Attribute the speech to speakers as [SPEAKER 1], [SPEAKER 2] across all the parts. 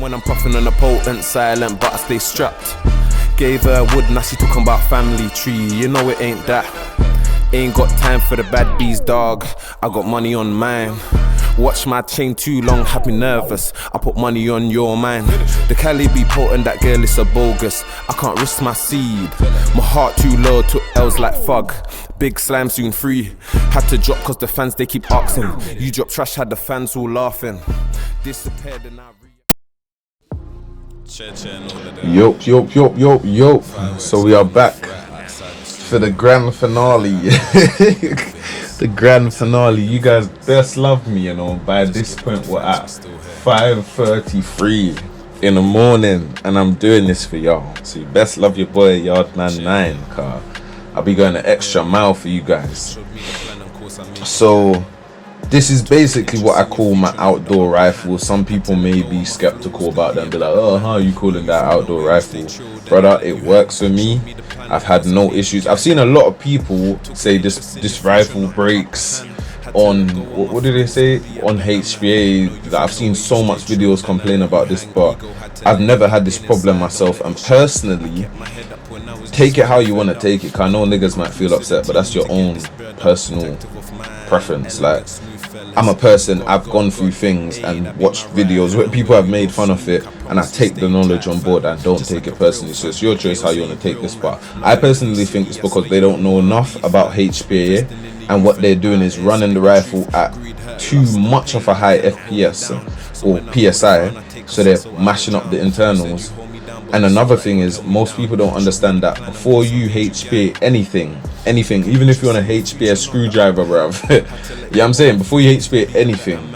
[SPEAKER 1] when I'm puffing on a potent, silent, but I stay strapped. Gave her wood, now she talking about family tree. You know it ain't that. Ain't got time for the bad bees, dog. I got money on mine. Watch my chain too long, have me nervous. I put money on your mind. The Cali be potent, that girl is a bogus. I can't risk my seed. My heart too low, took L's like fug. Big slime soon free. Had to drop cause the fans they keep asking. You drop trash, had the fans all laughing. Disappeared and I
[SPEAKER 2] Yo. So we are back for the grand finale. The grand finale. You guys best love me, you know. By this point we're at 5:33 in the morning and I'm doing this for y'all. So you best love your boy YM9, car. I'll be going the extra mile for you guys. So this is basically what I call my outdoor rifle. Some people may be skeptical about them, be like, oh, how are you calling that outdoor rifle? Brother, it works for me. I've had no issues. I've seen a lot of people say this rifle breaks on, what did they say? On HPA. I've seen so much videos complain about this, but I've never had this problem myself. And personally, take it how you want to take it. Cause I know niggas might feel upset, but that's your own personal preference. Like, I'm a person, I've gone through things and watched videos where people have made fun of it, and I take the knowledge on board and don't take it personally. So it's your choice how you want to take this part. I personally think it's because they don't know enough about HPA, and what they're doing is running the rifle at too much of a high FPS or PSI, so they're mashing up the internals. And another thing is, most people don't understand that before you HPA anything, even if you want a HPA screwdriver, bruv, you know what I'm saying? Before you HPA anything,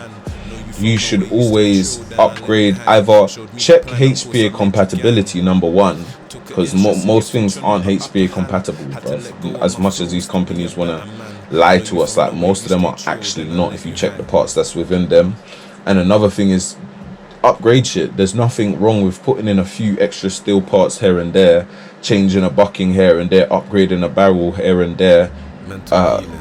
[SPEAKER 2] you should always upgrade, either check HPA compatibility, number one, because most things aren't HPA compatible, bruv. As much as these companies want to lie to us, like, most of them are actually not if you check the parts that's within them. And another thing is, upgrade shit. There's nothing wrong with putting in a few extra steel parts here and there, changing a bucking here and there, upgrading a barrel here and there,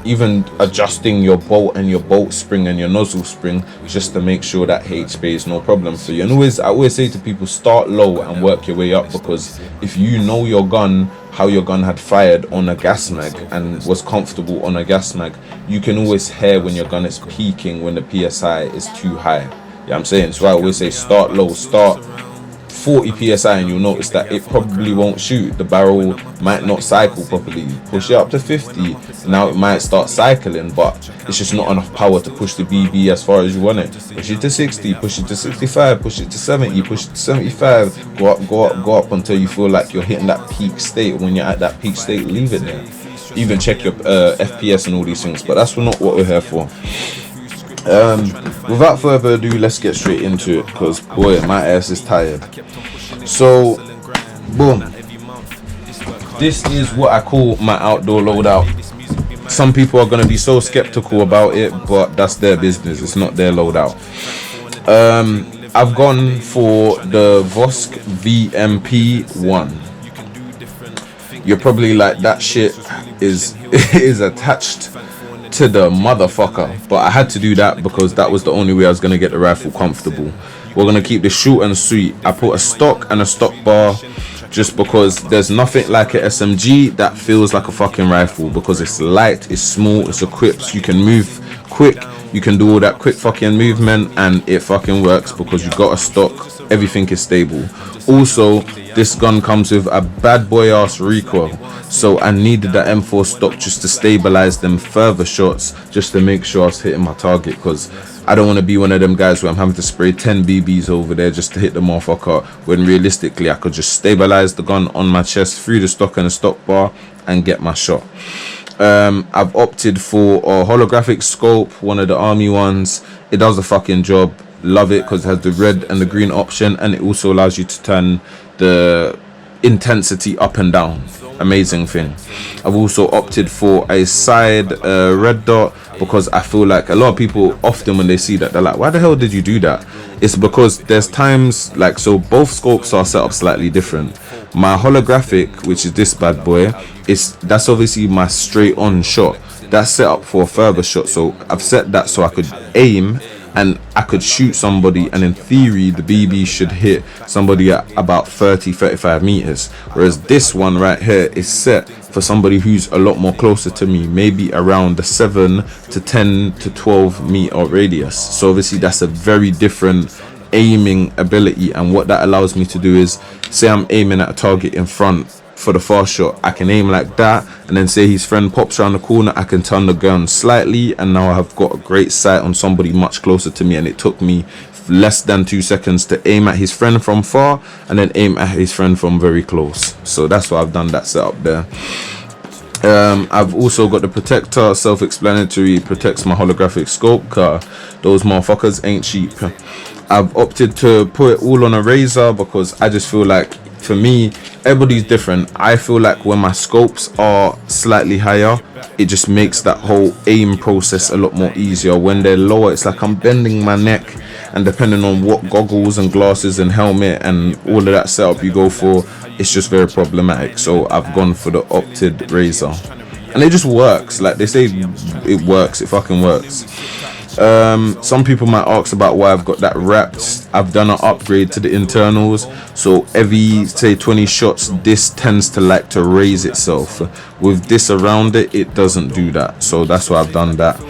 [SPEAKER 2] even adjusting your bolt and your bolt spring and your nozzle spring, just to make sure that HPA is no problem for you. And I always say to people, start low and work your way up, because if you know your gun, how your gun had fired on a gas mag and was comfortable on a gas mag, you can always hear when your gun is peaking, when the PSI is too high. Yeah, I'm saying, so I always say start low, start 40 PSI, and you'll notice that it probably won't shoot. The barrel might not cycle properly. Push it up to 50, now it might start cycling, but it's just not enough power to push the BB as far as you want it. Push it to 60, push it to 65, push it to 70, push it to 75, go up until you feel like you're hitting that peak state. When you're at that peak state, leave it there. Even check your FPS and all these things, but that's not what we're here for. Without further ado, let's get straight into it, because boy, my ass is tired. So boom, this is what I call my outdoor loadout. Some people are going to be so skeptical about it, but that's their business, it's not their loadout. I've gone for the Vosk VMP1. You're probably like, that shit is attached to the motherfucker, but I had to do that because that was the only way I was gonna get the rifle comfortable. We're gonna keep this short and sweet. I put a stock and a stock bar just because there's nothing like an SMG that feels like a fucking rifle, because it's light, it's small, it's equipped, you can move quick, you can do all that quick fucking movement, and it fucking works because you got a stock, everything is stable. Also, this gun comes with a bad boy ass recoil, so I needed the M4 stock just to stabilize them further shots, just to make sure I was hitting my target, because I don't want to be one of them guys where I'm having to spray 10 BBs over there just to hit the motherfucker, when realistically I could just stabilize the gun on my chest through the stock and the stock bar and get my shot. I've opted for a holographic scope, one of the army ones. It does the fucking job. Love it because it has the red and the green option, and it also allows you to turn the intensity up and down. Amazing thing. I've also opted for a side red dot, because I feel like a lot of people often when they see that, they're like, why the hell did you do that? It's because there's times like, so both scopes are set up slightly different. My holographic, which is this bad boy, that's obviously my straight on shot. That's set up for a further shot, so I've set that so I could aim and I could shoot somebody, and in theory the BB should hit somebody at about 30-35 meters, whereas this one right here is set for somebody who's a lot more closer to me, maybe around the 7 to 10 to 12 meter radius. So obviously that's a very different aiming ability, and what that allows me to do is, say I'm aiming at a target in front for the fast shot, I can aim like that, and then say his friend pops around the corner, I can turn the gun slightly, and now I've got a great sight on somebody much closer to me, and it took me less than 2 seconds to aim at his friend from far and then aim at his friend from very close. So that's why I've done that setup there. I've also got the protector, self-explanatory, protects my holographic scope, cause those motherfuckers ain't cheap. I've opted to put it all on a razor because I just feel like, for me, everybody's different. I feel like when my scopes are slightly higher, it just makes that whole aim process a lot more easier. When they're lower, it's like I'm bending my neck, and depending on what goggles and glasses and helmet and all of that setup you go for, it's just very problematic. So I've gone for the opted razor, and it just works. Like they say, it works. It fucking works. Some people might ask about why I've got that wrapped. I've done an upgrade to the internals, so every say 20 shots this tends to like to raise itself. With this around it, it doesn't do that, so that's why I've done that.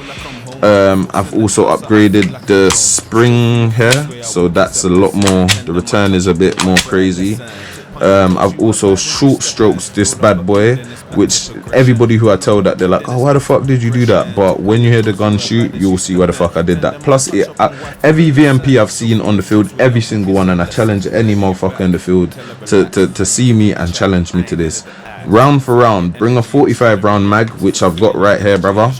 [SPEAKER 2] I've also upgraded the spring here, so that's a lot more, the return is a bit more crazy. I've also short strokes this bad boy, which everybody who I tell that, they're like, oh, why the fuck did you do that? But when you hear the gun shoot, you'll see why the fuck I did that. Plus every VMP I've seen on the field, every single one, and I challenge any motherfucker in the field to see me and challenge me to this. Round for round, bring a 45 round mag, which I've got right here, brother.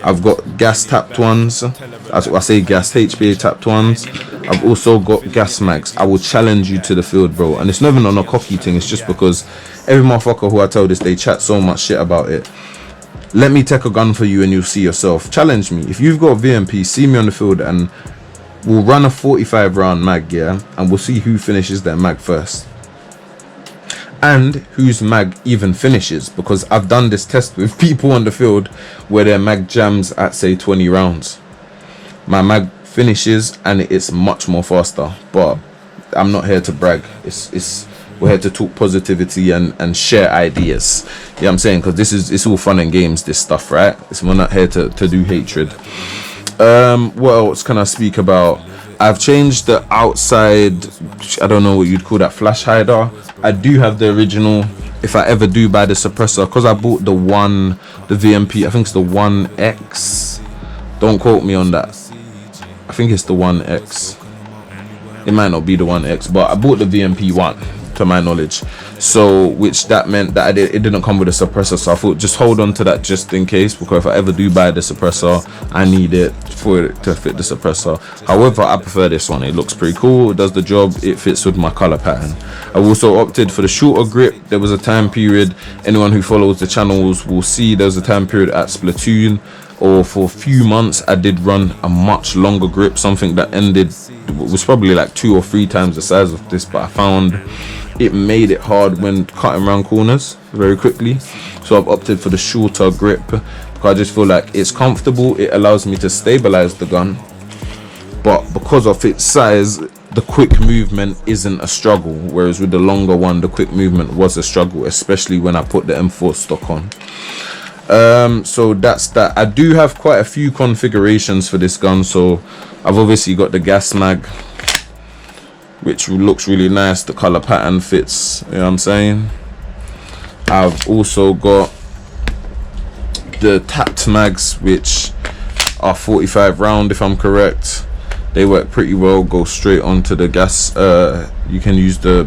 [SPEAKER 2] I've got gas tapped ones. I say gas HPA tapped ones. I've also got gas mags. I will challenge you to the field, bro. And it's not even on a cocky thing. It's just because every motherfucker who I tell this, they chat so much shit about it. Let me take a gun for you and you'll see yourself. Challenge me. If you've got a VMP, see me on the field and we'll run a 45 round mag, yeah? And we'll see who finishes their mag first. And whose mag even finishes, because I've done this test with people on the field where their mag jams at say 20 rounds. My mag finishes and it's much more faster, but I'm not here to brag. We're here to talk positivity and share ideas. You know what I'm saying? Because it's all fun and games, this stuff, right? We're not here to do hatred. What else can I speak about? I've changed the outside, I don't know what you'd call that, flash hider. I do have the original, if I ever do buy the suppressor, because I bought the VMP, I think it's the 1X. Don't quote me on that. I think it's the 1X. It might not be the 1X, but I bought the VMP 1 to my knowledge. So which that meant that it didn't come with a suppressor, so I thought just hold on to that just in case, because if I ever do buy the suppressor, I need it for it to fit the suppressor. However, I prefer this one. It looks pretty cool, it does the job, it fits with my color pattern. I also opted for the shorter grip. There was a time period, anyone who follows the channels will see there was a time period at Splatoon, or for a few months I did run a much longer grip, something that was probably like 2 or 3 times the size of this, but I found it made it hard when cutting around corners very quickly. So I've opted for the shorter grip because I just feel like it's comfortable, it allows me to stabilize the gun, but because of its size, the quick movement isn't a struggle, whereas with the longer one, the quick movement was a struggle, especially when I put the M4 stock on. So that's that. I do have quite a few configurations for this gun. So I've obviously got the gas mag, which looks really nice, the color pattern fits, you know what I'm saying. I've also got the tapped mags, which are 45 round if I'm correct. They work pretty well, go straight onto the gas. You can use the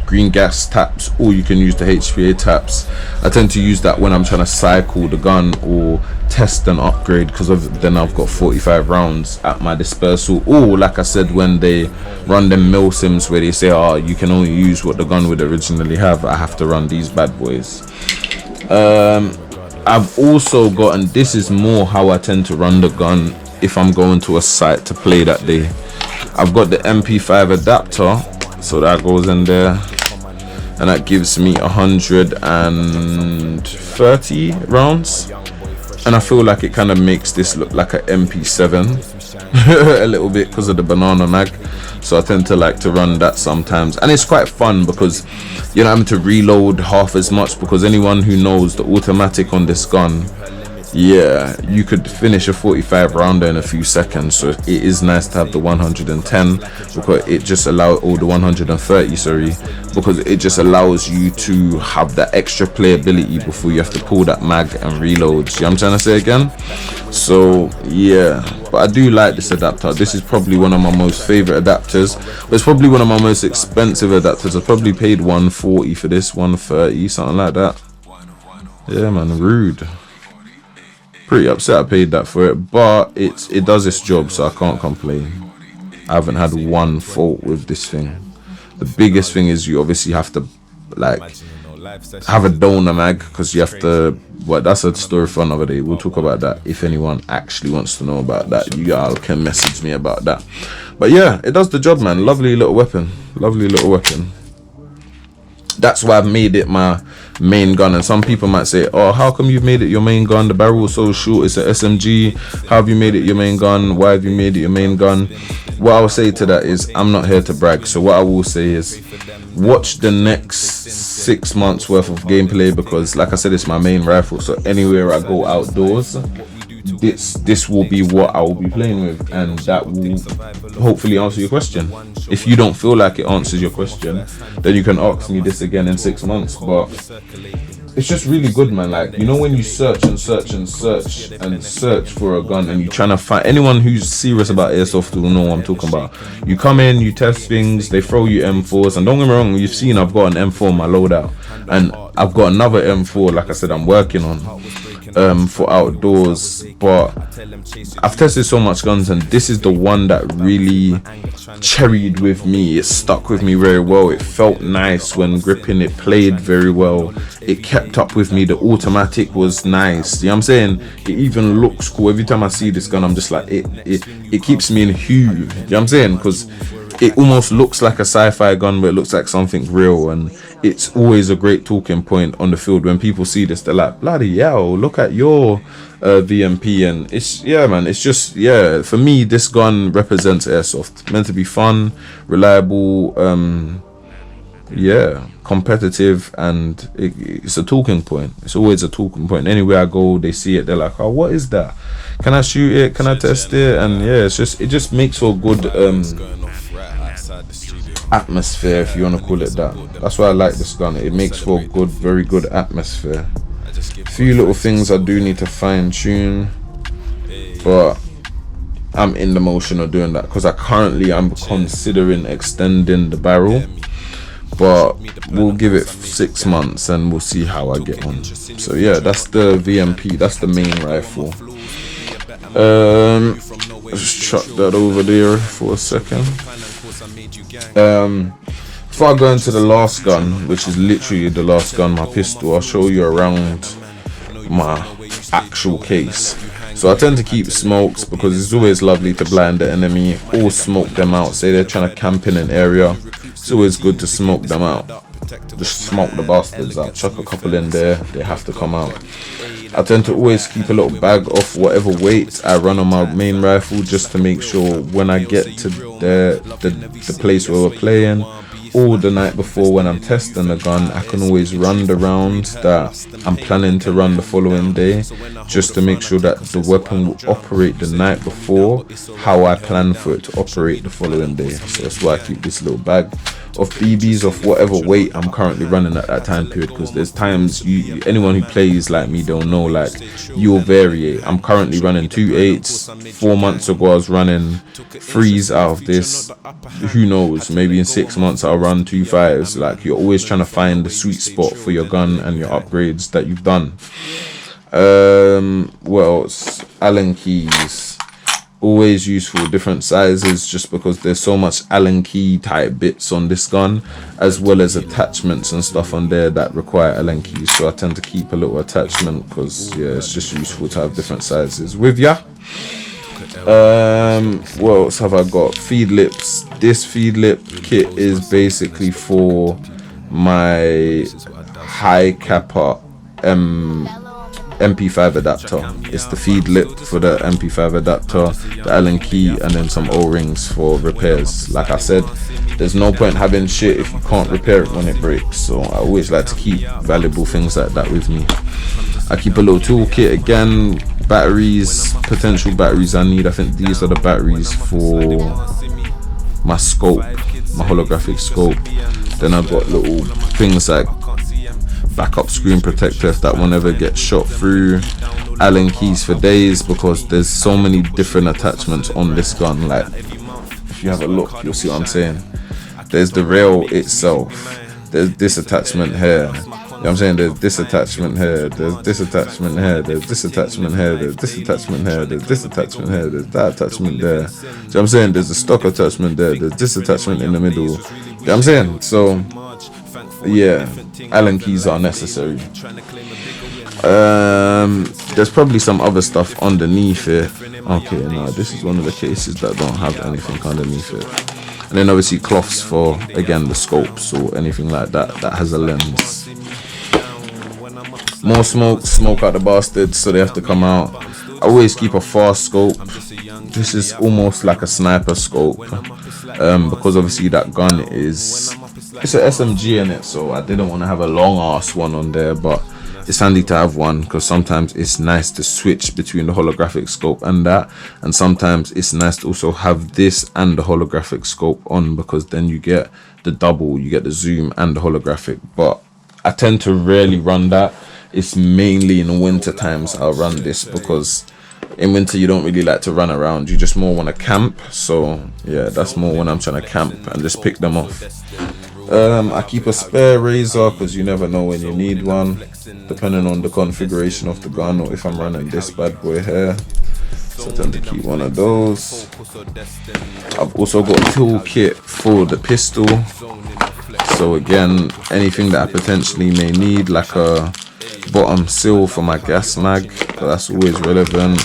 [SPEAKER 2] green gas taps or you can use the HPA taps. I tend to use that when I'm trying to cycle the gun or test and upgrade, because then I've got 45 rounds at my dispersal, or like I said, when they run them mil sims where they say, oh, you can only use what the gun would originally have, I have to run these bad boys. I've also got, and this is more how I tend to run the gun if I'm going to a site to play that day, I've got the MP5 adapter, so that goes in there, and that gives me 130 rounds, and I feel like it kind of makes this look like an MP7. a little bit because of the banana mag, so I tend to like to run that sometimes, and it's quite fun because you're not having to reload half as much, because anyone who knows the automatic on this gun, yeah, you could finish a 45 rounder in a few seconds. So it is nice to have the 110, because it just allows, or the 130, sorry, because it just allows you to have that extra playability before you have to pull that mag and reload. You know what I'm trying to say again? So yeah, but I do like this adapter. This is probably one of my most favorite adapters, but it's probably one of my most expensive adapters. I probably paid 140 for this, 130, something like that. Yeah man, rude. Pretty upset I paid that for it, but it does its job, so I can't complain. I haven't had one fault with this thing. The biggest thing is you obviously have to like have a donor mag, because you have to, well, that's a story for another day. We'll talk about that if anyone actually wants to know about that. You all can message me about that. But yeah, it does the job, man. Lovely little weapon, lovely little weapon. That's why I've made it my main gun. And some people might say, oh, how come you've made it your main gun? The barrel is so short, it's an SMG. How have you made it your main gun? Why have you made it your main gun? What I'll say to that is, I'm not here to brag. So what I will say is, watch the next 6 months worth of gameplay, because like I said, it's my main rifle. So anywhere I go outdoors, this will be what I will be playing with, and that will hopefully answer your question. If you don't feel like it answers your question, then you can ask me this again in 6 months. But it's just really good, man. Like, you know, when you search and search and search and search for a gun, and you're trying to find, anyone who's serious about airsoft will know what I'm talking about. You come in, you test things, they throw you M4s, and don't get me wrong, you've seen I've got an M4 in my loadout, and I've got another M4, like I said, I'm working on for outdoors. But I've tested so much guns, and this is the one that really cherried with me. It stuck with me very well. It felt nice when gripping. It played very well. It kept up with me. The automatic was nice. You know what I'm saying? It even looks cool. Every time I see this gun, I'm just like, it keeps me in hue. You know what I'm saying? Because it almost looks like a sci-fi gun, but it looks like something real. And it's always a great talking point on the field. When people see this, they're like, bloody hell, look at your VMP. And it's, yeah man, it's just, yeah, for me this gun represents airsoft. Meant to be fun, reliable, yeah, competitive, and it's a talking point. It's always a talking point. Anywhere I go, they see it, they're like, oh, what is that? Can I shoot it? Can I test it? And yeah, it just makes for good atmosphere, if you want to call it that. That's why I like this gun. It makes for good, very good atmosphere. A few little things I do need to fine tune, but I'm in the motion of doing that, because I'm considering extending the barrel, but we'll give it 6 months and we'll see how I get on. So yeah, that's the VMP, that's the main rifle. Just chuck that over there for a second. Before I go into the last gun, which is literally the last gun, my pistol, I'll show you around my actual case. So I tend to keep smokes, because it's always lovely to blind the enemy or smoke them out. Say they're trying to camp in an area, it's always good to smoke them out. Just smoke the bastards out, chuck a couple in there, they have to come out. I tend to always keep a little bag of whatever weight I run on my main rifle, just to make sure when I get to the place where we're playing, or the night before when I'm testing the gun, I can always run the rounds that I'm planning to run the following day, just to make sure that the weapon will operate the night before how I plan for it to operate the following day. So that's why I keep this little bag of BBs of whatever weight I'm currently running at that time period, because there's times anyone who plays like me don't know, like, you'll vary. I'm currently running 2 8s. 4 months ago I was running 3s out of this. Who knows, maybe in 6 months I'll run 2 5s. Like, you're always trying to find the sweet spot for your gun and your upgrades that you've done. What else? Allen keys, always useful, different sizes, just because there's so much Allen key type bits on this gun, as well as attachments and stuff on there that require Allen keys. So I tend to keep a little attachment, because yeah, it's just useful to have different sizes with ya. What else have I got? Feed lips. This feed lip kit is basically for my high kappa MP5 adapter. It's the feed lip for the MP5 adapter, the Allen key, and then some O-rings for repairs. Like I said, there's no point having shit if you can't repair it when it breaks, so I always like to keep valuable things like that with me. I keep a little toolkit again, batteries, potential batteries I need. I think these are the batteries for my scope, my holographic scope. Then I've got little things like backup screen protector if that one ever gets shot through, Allen keys for days, because there's so many different attachments on this gun. Like, if you have a look, you'll see what I'm saying. There's the rail itself, there's this attachment here, you know what I'm saying, there's this attachment here, there's this attachment here, there's this attachment here, there's this attachment here, there's this attachment here, there's that attachment there. So you know what I'm saying, there's a stock attachment there, there's this attachment in the middle. You know what I'm saying? So yeah, Allen keys are necessary. There's probably some other stuff underneath it. Okay, no, this is one of the cases that don't have anything underneath it. And then obviously cloths for, again, the scopes or anything like that that has a lens. More smoke out the bastards, so they have to come out. I always keep a fast scope. This is almost like a sniper scope, because obviously that gun is, it's an SMG in it, so I didn't want to have a long ass one on there, but it's handy to have one because sometimes it's nice to switch between the holographic scope and that, and sometimes it's nice to also have this and the holographic scope on, because then you get the double, you get the zoom and the holographic. But I tend to rarely run that. It's mainly in the winter times I'll run this, because in winter you don't really like to run around, you just more want to camp. So yeah, that's more when I'm trying to camp and just pick them off. I keep a spare razor because you never know when you need one, depending on the configuration of the gun, or if I'm running this bad boy here. So I tend to keep one of those. I've also got a toolkit for the pistol. So again, anything that I potentially may need, like a bottom seal for my gas mag, that's always relevant.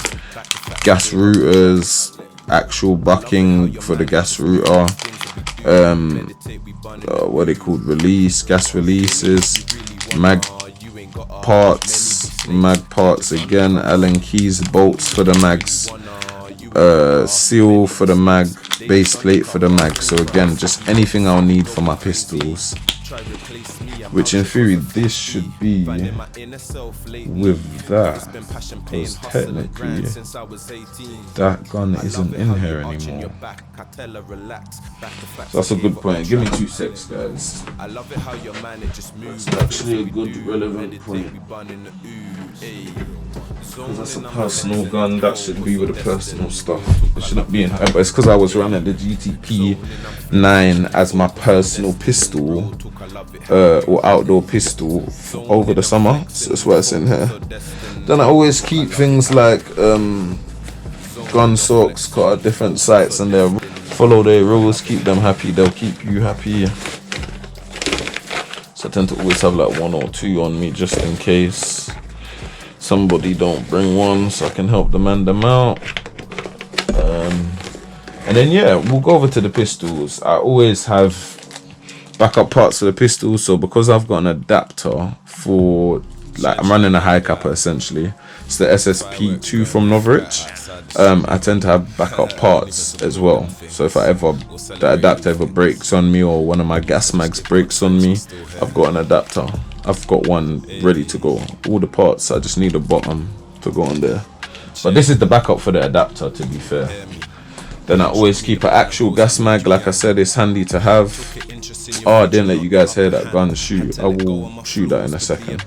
[SPEAKER 2] Gas routers, actual bucking for the gas router. What they called, gas releases, mag parts again, Allen keys, bolts for the mags, seal for the mag, base plate for the mag. So again, just anything I'll need for my pistols, which in theory this should be with that, because technically that gun isn't in here anymore. So that's a good point. Give me 2 secs, guys. It's actually a good relevant point, because that's a personal gun. That should be with the personal stuff. It shouldn't be in here, but it's because I was running the GTP9 as my personal pistol, or outdoor pistol over the summer, so that's why it's in here. Then I always keep things like gun socks cut at different sites, and they follow their rules, keep them happy, they'll keep you happy. So I tend to always have like 1 or 2 on me, just in case somebody don't bring one, so I can help them out. And then yeah, we'll go over to the pistols. I always have backup parts for the pistols, so because I've got an adapter for, like, I'm running a high capper essentially, it's the SSP2 from Norwich. I tend to have backup parts as well, so if the adapter ever breaks on me, or one of my gas mags breaks on me, I've got an adapter, I've got one ready to go. All the parts, I just need a bottom to go on there. But this is the backup for the adapter, to be fair. Then I always keep an actual gas mag. Like I said, it's handy to have. Oh, I didn't let you guys hear that gun shoot. I will shoot that in a second.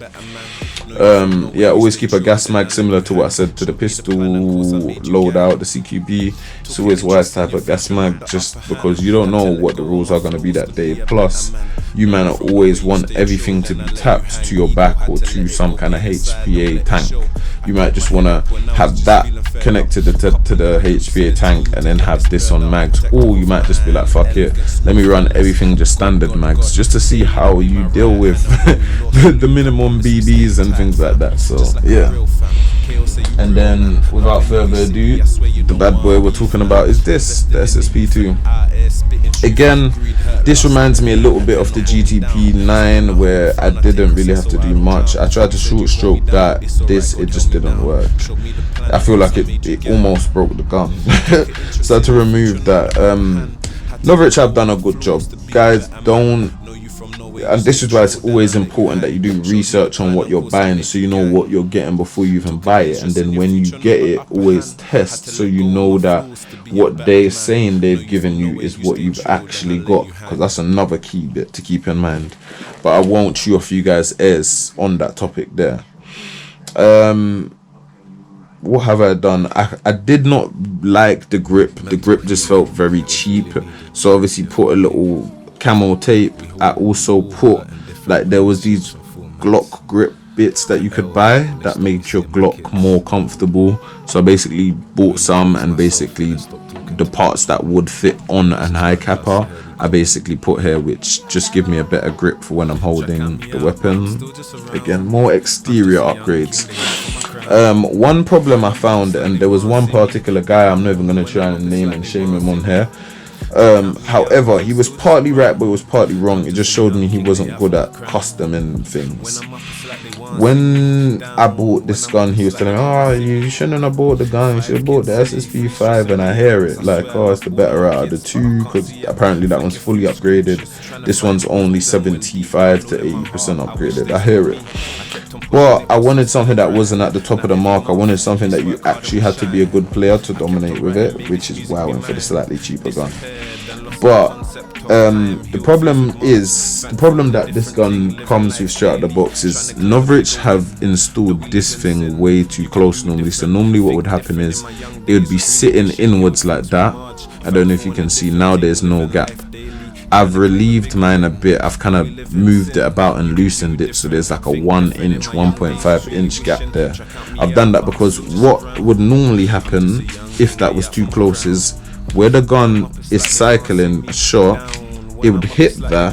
[SPEAKER 2] Yeah, always keep a gas mag, similar to what I said to the pistol loadout, the CQB. It's always wise to have a gas mag, just because you don't know what the rules are going to be that day. Plus, you might not always want everything to be tapped to your back or to some kind of HPA tank. You might just want to have that connected to the HPA tank and then have this on mags, or you might just be like, fuck it, let me run everything just standard mags, just to see how you deal with the minimum BBs and things like that. So yeah, And then without further ado, the bad boy we're talking about is this, the SSP2. Again, this reminds me a little bit of the GTP9, where I didn't really have to do much. I tried to short stroke that, it just didn't work. I feel like it almost broke the gun. So I had to remove that. Norwich have done a good job, guys. And this is why it's always important that you do research on what you're buying, so you know what you're getting before you even buy it. And then when you get it, always test, so you know that what they're saying they've given you is what you've actually got, because that's another key bit to keep in mind. But I won't chew off you guys' ears on that topic there. What have I done? I did not like the grip. The grip just felt very cheap, so obviously put a little camo tape. I also put, like, there was these Glock grip bits that you could buy that make your Glock more comfortable, so I basically bought some, and basically the parts that would fit on an high capper I basically put here, which just give me a better grip for when I'm holding the weapon. Again, more exterior upgrades. One problem I found, and there was one particular guy, I'm not even going to try and name and shame him on here. However, he was partly right, but it was partly wrong. It just showed me he wasn't good at customing things. When I bought this gun, he was telling me, oh, you shouldn't have bought the gun, you should have bought the SSP5. And I hear it like, oh, it's the better out of the two, because apparently that one's fully upgraded. This one's only 75 to 80% upgraded. I hear it. But I wanted something that wasn't at the top of the mark. I wanted something that you actually had to be a good player to dominate with it, which is why I went for the slightly cheaper gun. But the problem that this gun comes with straight out the box is Norwich have installed this thing way too close normally. So normally what would happen is it would be sitting inwards like that. I don't know if you can see now, there's no gap. I've relieved mine a bit. I've kind of moved it about and loosened it, so there's like a 1 inch, 1.5 inch gap there. I've done that because what would normally happen if that was too close is where the gun is cycling a shot, it would hit there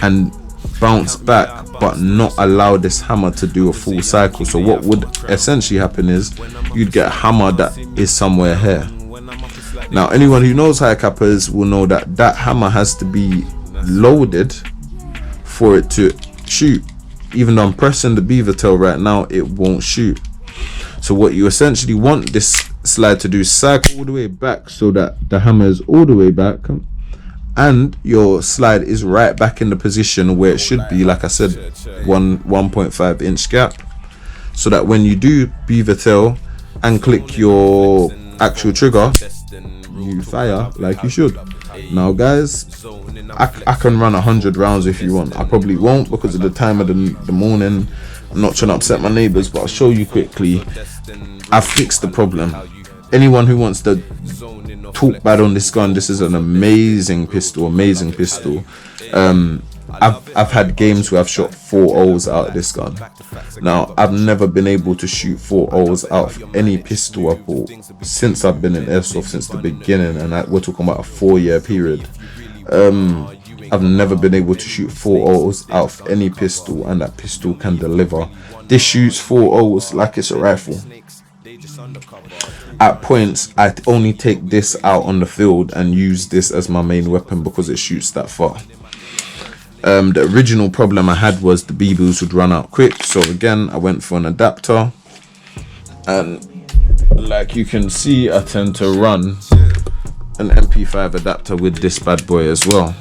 [SPEAKER 2] and bounce back, but not allow this hammer to do a full cycle. So what would essentially happen is you'd get a hammer that is somewhere here. Now, anyone who knows high cappers will know that that hammer has to be loaded for it to shoot. Even though I'm pressing the beaver tail right now, it won't shoot. So what you essentially want this slide to do is cycle all the way back, so that the hammer is all the way back and your slide is right back in the position where it should be. Like I said, 1.5 inch gap, so that when you do beaver tail and click your actual trigger, you fire like you should. Now guys, I can run 100 rounds if you want. I probably won't because of the time of the morning. I'm not trying to upset my neighbors, but I'll show you quickly. I've fixed the problem. Anyone who wants to talk bad on this gun, this is an amazing pistol, I've had games where I've shot 4 O's out of this gun. Now, I've never been able to shoot 4 O's out of any pistol I bought since I've been in Airsoft, since the beginning, and we're talking about a 4-year period. I've never been able to shoot 4 O's out of any pistol, and that pistol can deliver. This shoots 4 O's like it's a rifle. At points, I only take this out on the field and use this as my main weapon because it shoots that far. The original problem I had was the BBs would run out quick, so again I went for an adapter, and like you can see, I tend to run an MP5 adapter with this bad boy as well,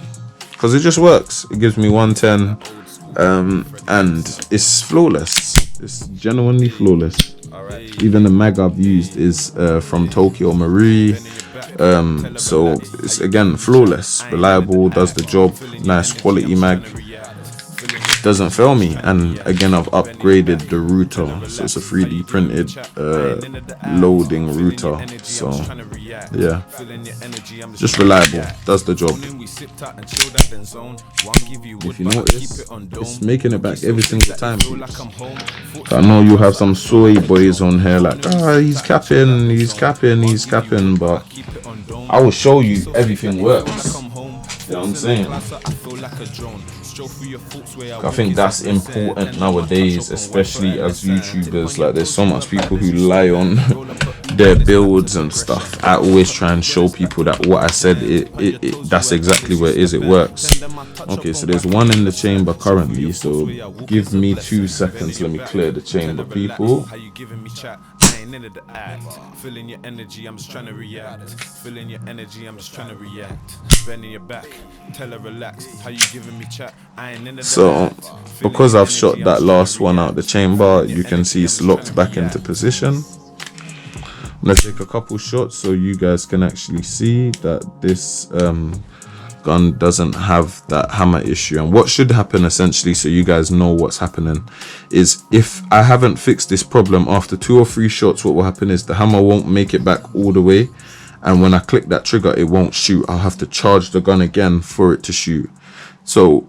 [SPEAKER 2] because it just works. It gives me 110, and it's flawless. It's genuinely flawless. Even the mag I've used is from Tokyo Marui, so it's again flawless, reliable, does the job, nice quality mag, doesn't fail me. And again, I've upgraded the router, so it's a 3D printed loading router, so yeah, just reliable, does the job. If you notice, it's making it back every single time. I know you have some soy boys on here like, he's capping, but I will show you everything works. know what I'm saying? I think that's important nowadays, especially as YouTubers. Like, there's so much people who lie on their builds and stuff. I always try and show people that what I said, that's exactly what it is. It works. Okay, so there's one in the chamber currently. So give me 2 seconds. Let me clear the chamber, people.
[SPEAKER 1] Into the act, feeling your energy, I'm just trying to react. Feeling your energy, I'm just trying to react. Bending your back, tell her relax. How you giving me chat? I ain't into the
[SPEAKER 2] So because I've shot that last one out the chamber, you can see it's locked back into position. I'm gonna take a couple shots so you guys can actually see that this gun doesn't have that hammer issue. And what should happen, essentially, so you guys know what's happening, is if I haven't fixed this problem after 2 or 3 shots, what will happen is the hammer won't make it back all the way, and when I click that trigger it won't shoot. I'll have to charge the gun again for it to shoot. So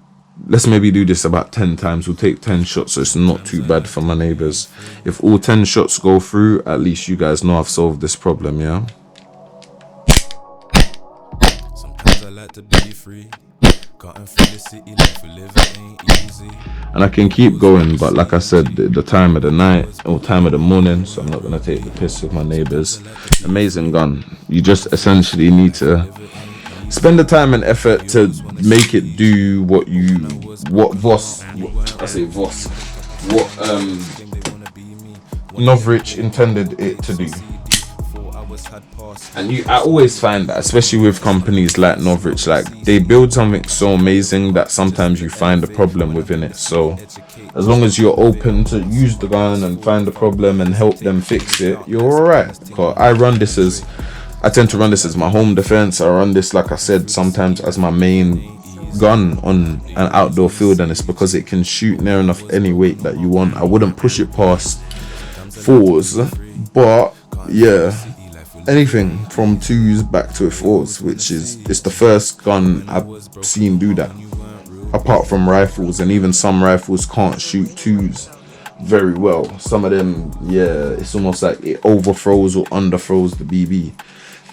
[SPEAKER 2] let's maybe do this about 10 times. We'll take 10 shots, so it's not too bad for my neighbors. If all 10 shots go through, at least you guys know I've solved this problem. Yeah, to be free. And I can keep going, but like I said, the time of the night or time of the morning, so I'm not gonna take the piss with my neighbors. Amazing gun. You just essentially need to spend the time and effort to make it do what Novrich intended it to do. And I always find that, especially with companies like Novrich, like, they build something so amazing that sometimes you find a problem within it. So as long as you're open to use the gun and find the problem and help them fix it, you're alright. I tend to run this as my home defense. I run this, like I said, sometimes as my main gun on an outdoor field, and it's because it can shoot near enough any weight that you want. I wouldn't push it past 4s, but yeah, anything from 2s back to 4s, which is, it's the first gun I've seen do that, apart from rifles. And even some rifles can't shoot 2s very well. Some of them, yeah, it's almost like it overthrows or underthrows the BB.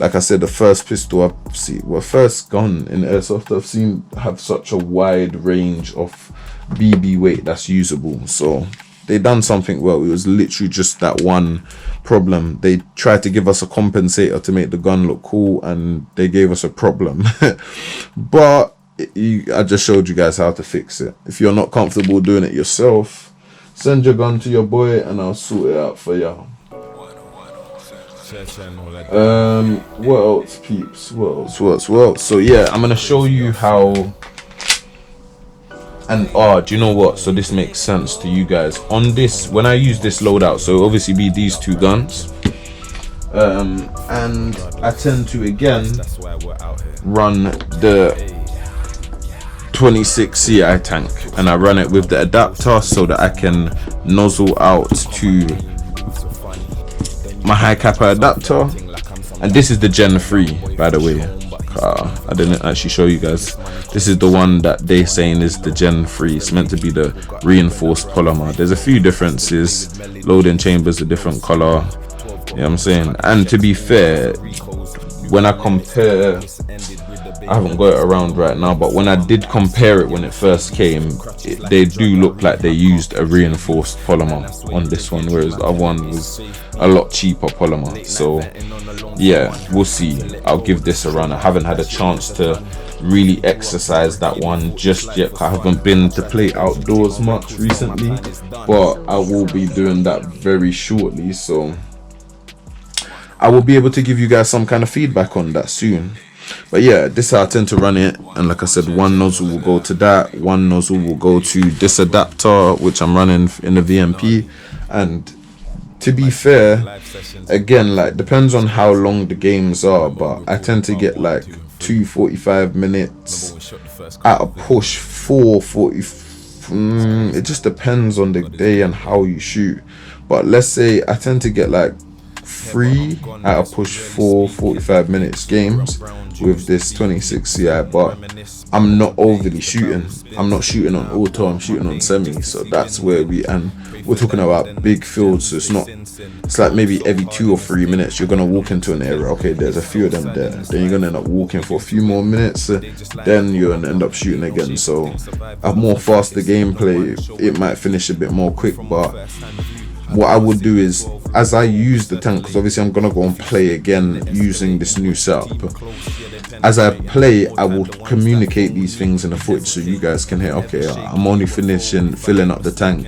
[SPEAKER 2] Like I said, the first pistol I've seen, well, first gun in Airsoft I've seen have such a wide range of BB weight that's usable. So they done something well. It was literally just that one problem. They tried to give us a compensator to make the gun look cool, and they gave us a problem. But I just showed you guys how to fix it. If you're not comfortable doing it yourself, send your gun to your boy and I'll sort it out for y'all. What else, peeps? What else? So yeah, I'm gonna show you how. And do you know what? So this makes sense to you guys. On this, when I use this loadout, so obviously be these 2 guns, and I tend to again run the 26 CI tank, and I run it with the adapter so that I can nozzle out to my high kappa adapter. And this is the Gen 3, by the way. I didn't actually show you guys. This is the one that they saying is the Gen 3. It's meant to be the reinforced polymer. There's a few differences. Loading chambers a different color. You know what I'm saying? And to be fair, when I compare, I haven't got it around right now, but when I did compare it when it first came, they do look like they used a reinforced polymer on this one, whereas the other one was a lot cheaper polymer. So yeah, we'll see. I'll give this a run. I haven't had a chance to really exercise that one just yet. I haven't been to play outdoors much recently, but I will be doing that very shortly, so I will be able to give you guys some kind of feedback on that soon. But yeah, this is how I tend to run it. And like I said, one nozzle will go to that, one nozzle will go to this adapter, which I'm running in the VMP. And to be fair, again, like, depends on how long the games are, but I tend to get like 2 45 minutes at a push, 4 40. It just depends on the day and how you shoot. But let's say I tend to get like 3 at a push 4 45 minutes games with this 26 CI, but I'm not overly shooting. I'm not shooting on auto, I'm shooting on semi. So that's where we're talking about big fields, so it's like maybe every 2 or 3 minutes you're gonna walk into an area. Okay, there's a few of them there, then you're gonna end up walking for a few more minutes, then you're gonna end up shooting again. So a more faster gameplay, it might finish a bit more quick. But what I would do is, as I use the tank, because obviously I'm gonna go and play again using this new setup, as I play I will communicate these things in the footage so you guys can hear, okay, I'm only filling up the tank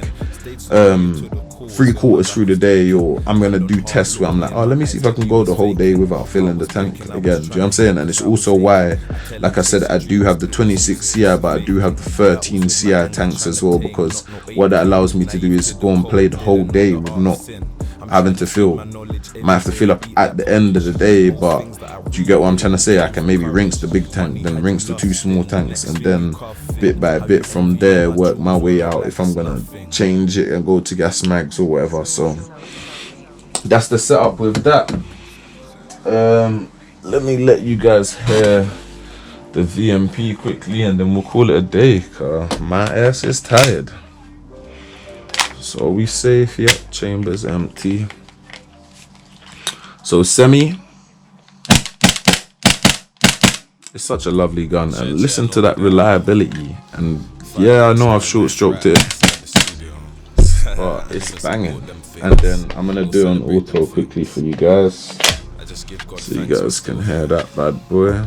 [SPEAKER 2] 3/4 through the day, or I'm gonna do tests where I'm like, oh, let me see if I can go the whole day without filling the tank again. Do you know what I'm saying? And it's also why, like I said, I do have the 26 CI, but I do have the 13 CI tanks as well, because what that allows me to do is go and play the whole day with not having to fill. Might have to fill up at the end of the day, but do you get what I'm trying to say? I can maybe rinse the big tank, then rinse the 2 small tanks, and then bit by bit from there work my way out if I'm gonna change it and go to gas mags or whatever. So that's the setup with that. Let me let you guys hear the VMP quickly, and then we'll call it a day, cause my ass is tired. So are we safe? Yep, chamber's empty. So semi, it's such a lovely gun, and listen to that reliability. And yeah, I know I've short stroked it, but it's banging. And then I'm gonna do an auto quickly for you guys, so you guys can hear that bad boy.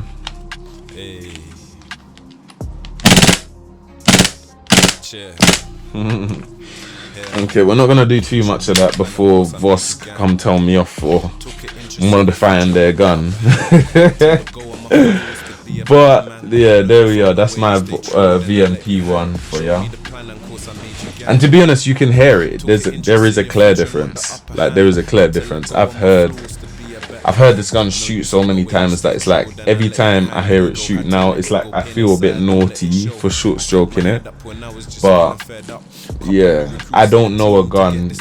[SPEAKER 2] Okay, we're not gonna do too much of that before Vosk come tell me off for modifying their gun. But yeah, there we are. That's my VMP one for ya. And to be honest, you can hear it. There is a clear difference. Like, there is a clear difference. I've heard this gun shoot so many times that it's like every time I hear it shoot now, it's like I feel a bit naughty for short stroking it. But yeah, I don't know a gun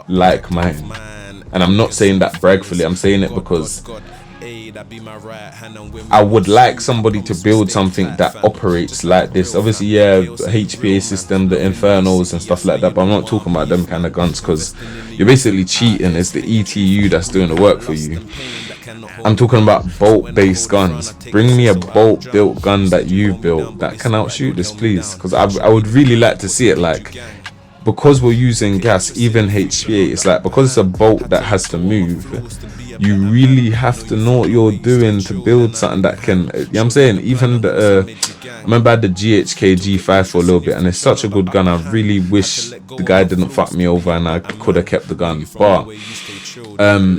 [SPEAKER 2] like mine, and I'm not saying that bragfully. I'm saying it because I would like somebody to build something that operates like this. Obviously, yeah, HPA system, the Infernos and stuff like that, but I'm not talking about them kind of guns, because you're basically cheating. It's the ETU that's doing the work for you. I'm talking about bolt-based guns. Bring me a bolt-built gun that you built that can outshoot this, please, because I would really like to see it. Like, because we're using gas, even HPA, it's like, because it's a bolt that has to move, you really have to know what you're doing to build something that can, you know what I'm saying? Even the I remember I had the GHK G5 for a little bit, and it's such a good gun. I really wish the guy didn't fuck me over and I could have kept the gun. But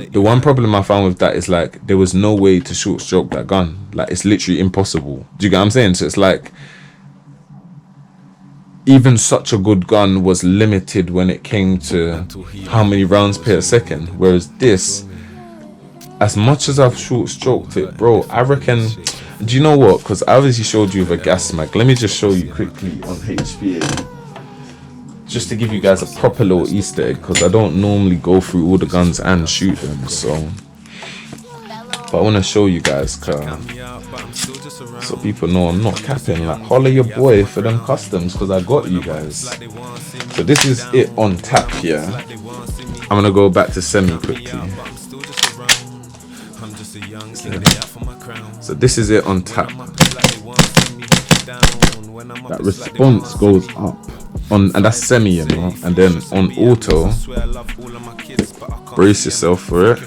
[SPEAKER 2] the one problem I found with that is, like, there was no way to short stroke that gun. Like, it's literally impossible. Do you get what I'm saying? So it's like, even such a good gun was limited when it came to how many rounds per second, whereas this, as much as I've short stroked it, bro, I reckon, do you know what, because I obviously showed you with a gas mag, let me just show you quickly on HPA, just to give you guys a proper little Easter egg, because I don't normally go through all the guns and shoot them. So but I want to show you guys, so people know I'm not capping. Like, holler your boy for them customs, because I got you guys. So this is it on tap here. I'm gonna go back to semi quickly. So this is it on tap. That response goes up on, and that's semi, you know. And then on auto, brace yourself for it.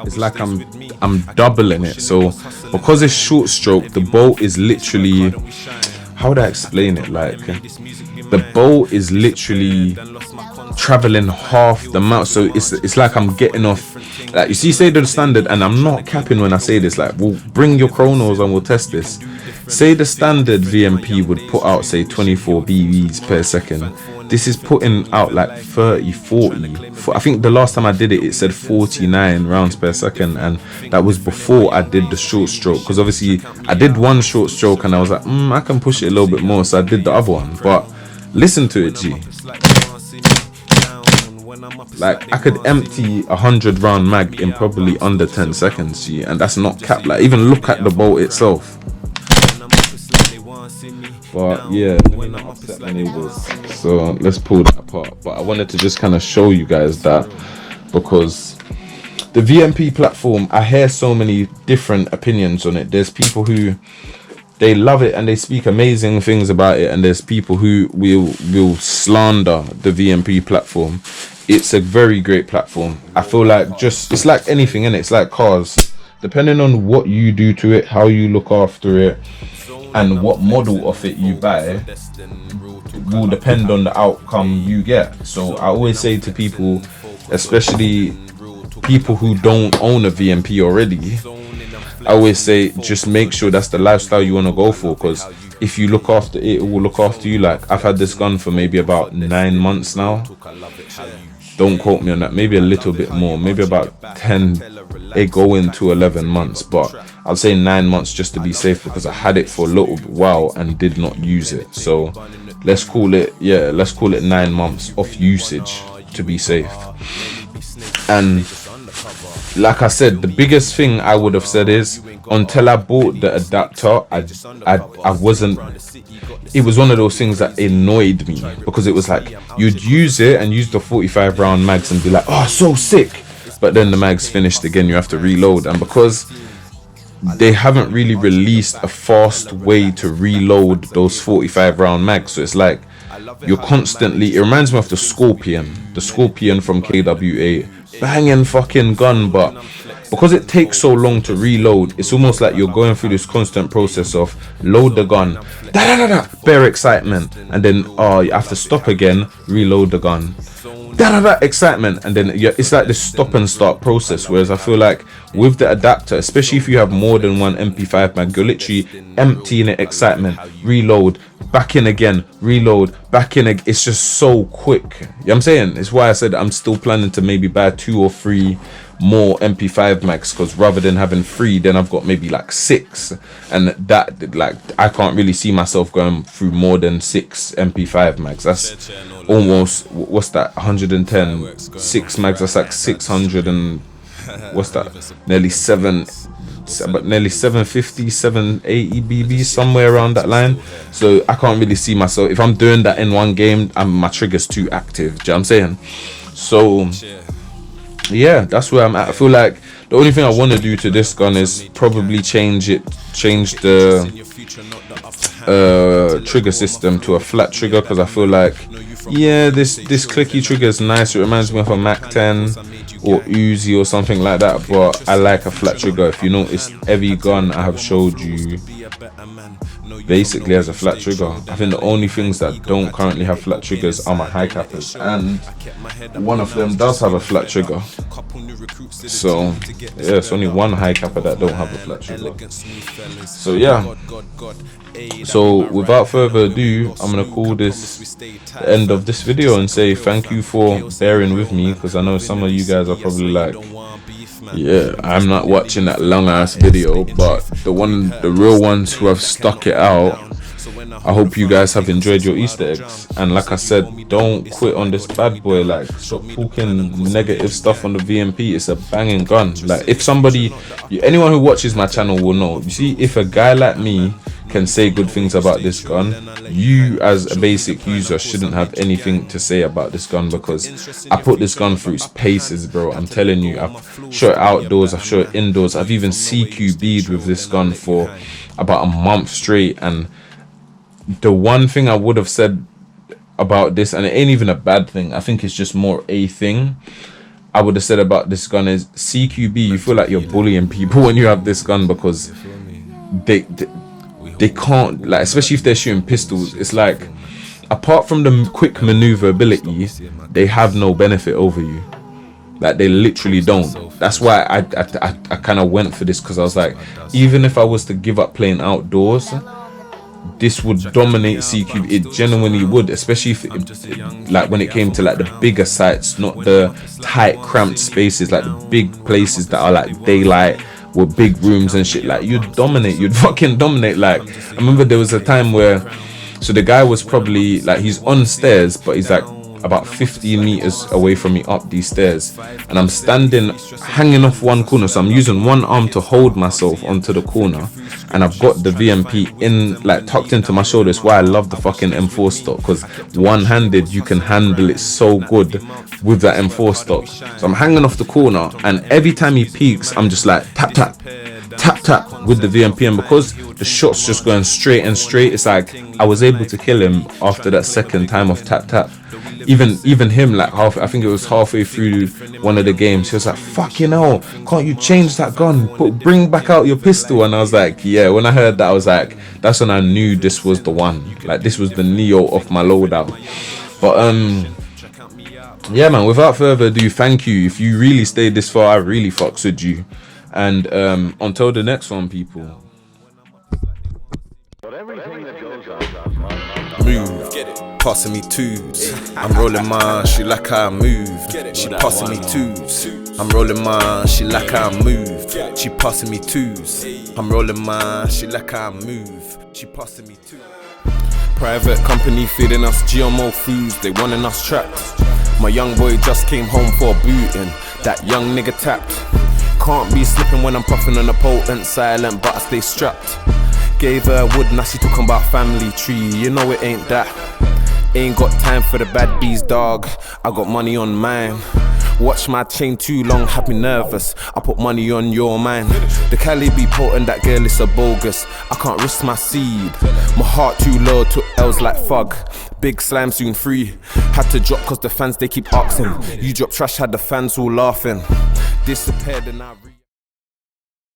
[SPEAKER 2] It's like I'm doubling it. So because it's short stroke, the bolt is literally, how would I explain it? Like, the bolt is literally traveling half the amount, so it's like I'm getting off, like, you see, say the standard, and I'm not capping when I say this, like, we'll bring your chronos and we'll test this. Say the standard VMP would put out, say, 24 BBs per second. This is putting out like 30, 40. I think the last time I did it, it said 49 rounds per second, and that was before I did the short stroke, because obviously I did one short stroke and I was like, I can push it a little bit more, so I did the other one. But listen to it, G. Like I could empty 100 round mag in probably under 10 seconds, G, and that's not cap. Like even look at the bolt itself. But yeah, let me not upset my neighbors. So let's pull that apart. But I wanted to just kind of show you guys that, because the VMP platform, I hear so many different opinions on it. There's people who they love it and they speak amazing things about it, and there's people who will slander the VMP platform. It's a very great platform. I feel like just it's like anything, innit? It's like cars. Depending on what you do to it, how you look after it, and what model of it you buy will depend on the outcome you get. So I always say to people, especially people who don't own a VMP already, I always say just make sure that's the lifestyle you want to go for, because if you look after it, it will look after you. Like I've had this gun for maybe about 9 months now. Don't quote me on that, maybe a little bit more, maybe about 10, it go into 11 months, but I'll say 9 months just to be safe, because I had it for a little while and did not use it. So let's call it 9 months of usage to be safe. And like I said, the biggest thing I would have said is, until I bought the adapter, I wasn't, it was one of those things that annoyed me, because it was like you'd use it and use the 45 round mags and be like, oh, so sick, but then the mag's finished again, you have to reload. And because they haven't really released a fast way to reload those 45 round mags, so it's like you're constantly, it reminds me of the Scorpion from KWA, banging fucking gun, but because it takes so long to reload, it's almost like you're going through this constant process of load the gun, bare excitement, and then you have to stop again, reload the gun, excitement, and then it's like this stop and start process. Whereas I feel like with the adapter, especially if you have more than one MP5 mag, you're literally emptying it, excitement, reload, back in again, reload, back in. It's just so quick. You know what I'm saying? It's why I said I'm still planning to maybe buy 2 or 3 more MP5 mags, because rather than having 3, then I've got maybe like 6, and that, like, I can't really see myself going through more than 6 MP5 mags. That's almost, what's that, 110, 6 mags, that's like 600 and what's that, nearly 750, 780 BB, somewhere around that line. So I can't really see myself, if I'm doing that in one game, my trigger's too active. Do you know what I'm saying? So yeah, that's where I'm at. I feel like the only thing I want to do to this gun is probably change the trigger system to a flat trigger, because I feel like, yeah, this clicky trigger is nice. It reminds me of a Mac 10 or Uzi or something like that, but I like a flat trigger. If you notice, every gun I have showed you basically has a flat trigger. I think the only things that don't currently have flat triggers are my high cappers, and one of them does have a flat trigger. So yeah, it's only one high capper that don't have a flat trigger. So yeah, so without further ado, I'm gonna call this the end of this video and say thank you for bearing with me, because I know some of you guys are probably like, yeah, I'm not watching that long ass video, but the real ones who have stuck it out, I hope you guys have enjoyed your Easter eggs. And like I said, don't quit on this bad boy. Like, stop talking negative stuff on the VMP. It's a banging gun. Like, if anyone who watches my channel will know, you see, if a guy like me can say good things about this gun, you as a basic user shouldn't have anything to say about this gun, because I put this gun through its paces, bro. I'm telling you, I've shot it outdoors, I've shot it indoors, I've even CQB'd with this gun for about a month straight. And the one thing I would have said about this, and it ain't even a bad thing, I think it's just more a thing I would have said about this gun, is CQB, you feel like you're bullying people when you have this gun, because they can't, like, especially if they're shooting pistols, it's like, apart from the quick maneuverability, they have no benefit over you. Like, they literally don't. That's why I kind of went for this, because I was like, even if I was to give up playing outdoors, this would dominate CQB. It genuinely would, especially if like when it came to like the bigger sites, not the tight cramped spaces, like the big places that are like daylight with big rooms and shit. Like, you'd fucking dominate. Like, I remember there was a time where, so the guy was probably like, he's on stairs, but he's like about 15 meters away from me up these stairs, and I'm standing hanging off one corner, so I'm using one arm to hold myself onto the corner, and I've got the VMP in, like, tucked into my shoulders. Why I love the fucking M4 stock, because one-handed you can handle it so good with that M4 stock. So I'm hanging off the corner, and every time he peeks, I'm just like tap tap tap tap with the VMP, and because the shot's just going straight and straight, it's like I was able to kill him after that second time of tap tap. Even him, like, I think it was halfway through one of the games, he was like, fucking hell, can't you change that gun, bring back out your pistol? And I was like, yeah, when I heard that, I was like, that's when I knew this was the one, like, this was the Neo of my loadout. But yeah, man, without further ado, thank you. If you really stayed this far, I really fucks with you. And until the next one, people.
[SPEAKER 1] Move, passing me twos. I'm rolling mine, she like how I move. She passing me twos. I'm rolling mine, she like how I move. She passing me twos. I'm rolling mine, she like how I move. She passing me twos. Private company feeding us GMO foods, they wanting us trapped. My young boy just came home for a booting. That young nigga tapped. Can't be slipping when I'm puffing on a potent, silent, but I stay strapped. Gave her wood, now she talking about family tree. You know it ain't that. Ain't got time for the bad bees, dog. I got money on mine. Watch my chain too long, have me nervous. I put money on your mind. The Cali be potent, that girl is a bogus. I can't risk my seed. My heart too low, took L's like fug. Big slime soon free. Had to drop cause the fans they keep asking. You drop trash, had the fans all laughing. Disappeared and I